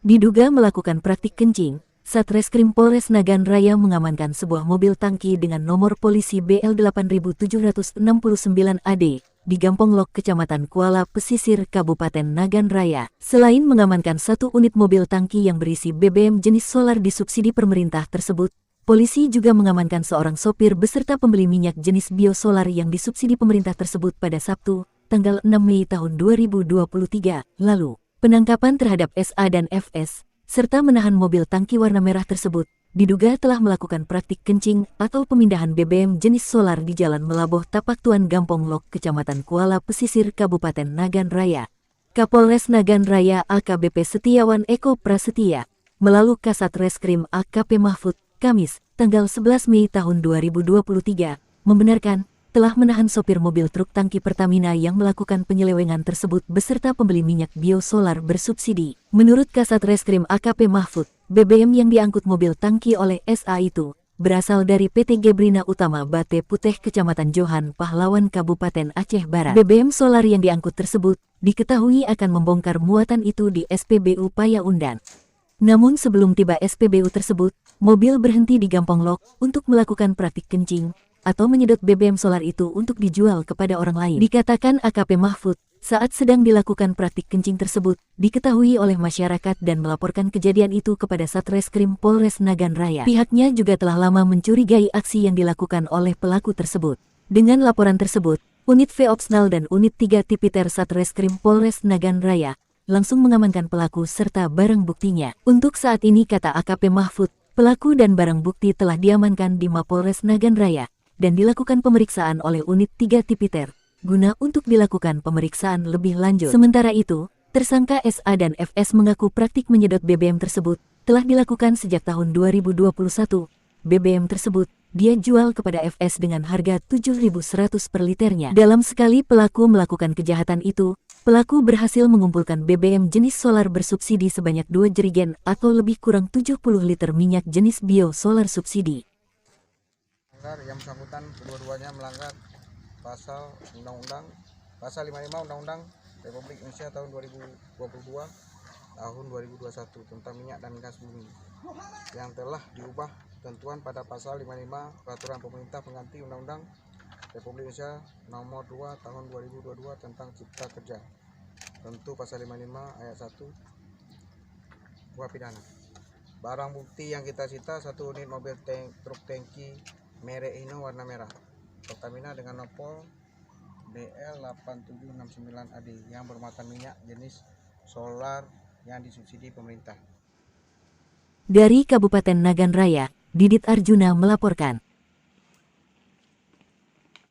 Diduga melakukan praktik kencing, Satreskrim Polres Nagan Raya mengamankan sebuah mobil tangki dengan nomor polisi BL 8769 AD di Gampong Lok, Kecamatan Kuala Pesisir, Kabupaten Nagan Raya. Selain mengamankan satu unit mobil tangki yang berisi BBM jenis solar disubsidi pemerintah tersebut, polisi juga mengamankan seorang sopir beserta pembeli minyak jenis biosolar yang disubsidi pemerintah tersebut pada Sabtu, tanggal 6 Mei tahun 2023 lalu. Penangkapan terhadap SA dan FS, serta menahan mobil tangki warna merah tersebut, diduga telah melakukan praktik kencing atau pemindahan BBM jenis solar di Jalan Melaboh Tapak Tuan Gampong Lok, Kecamatan Kuala Pesisir, Kabupaten Nagan Raya. Kapolres Nagan Raya AKBP Setiawan Eko Prasetya, melalui Kasat Reskrim AKP Mahfud, Kamis, tanggal 11 Mei tahun 2023, membenarkan telah menahan sopir mobil truk tangki Pertamina yang melakukan penyelewengan tersebut beserta pembeli minyak biosolar bersubsidi. Menurut Kasat Reskrim AKP Mahfud, BBM yang diangkut mobil tangki oleh SA itu berasal dari PT Gebrina Utama Bate Putih Kecamatan Johan Pahlawan Kabupaten Aceh Barat. BBM solar yang diangkut tersebut diketahui akan membongkar muatan itu di SPBU Payaundan. Namun sebelum tiba SPBU tersebut, mobil berhenti di Gampong Lok untuk melakukan praktik kencing atau menyedot BBM solar itu untuk dijual kepada orang lain. Dikatakan AKP Mahfud, saat sedang dilakukan praktik kencing tersebut, diketahui oleh masyarakat dan melaporkan kejadian itu kepada Satreskrim Polres Nagan Raya. Pihaknya juga telah lama mencurigai aksi yang dilakukan oleh pelaku tersebut. Dengan laporan tersebut, Unit V Opsnal dan Unit 3 Tipiter Satreskrim Polres Nagan Raya langsung mengamankan pelaku serta barang buktinya. Untuk saat ini, kata AKP Mahfud, pelaku dan barang bukti telah diamankan di Mapolres Nagan Raya dan dilakukan pemeriksaan oleh Unit 3 Tipiter, guna untuk dilakukan pemeriksaan lebih lanjut. Sementara itu, tersangka SA dan FS mengaku praktik menyedot BBM tersebut telah dilakukan sejak tahun 2021. BBM tersebut dia jual kepada FS dengan harga 7.100 per liternya. Dalam sekali pelaku melakukan kejahatan itu, pelaku berhasil mengumpulkan BBM jenis solar bersubsidi sebanyak 2 jerigen atau lebih kurang 70 liter minyak jenis bio solar subsidi. Yang bersangkutan kedua-duanya melanggar pasal undang-undang pasal 55 Undang-Undang Republik Indonesia tahun 2022 tahun 2021 tentang minyak dan gas bumi yang telah diubah ketentuan pada pasal 55 Peraturan Pemerintah Pengganti Undang-Undang Republik Indonesia nomor 2 tahun 2022 tentang Cipta Kerja. Tentu pasal 55 ayat 1 buah pidana. Barang bukti yang kita sita, satu unit mobil truk tangki merek Hino warna merah Pertamina dengan nopol BL 8769 AD yang bermuatan minyak jenis solar yang disubsidi pemerintah. Dari Kabupaten Nagan Raya, Didit Arjuna melaporkan.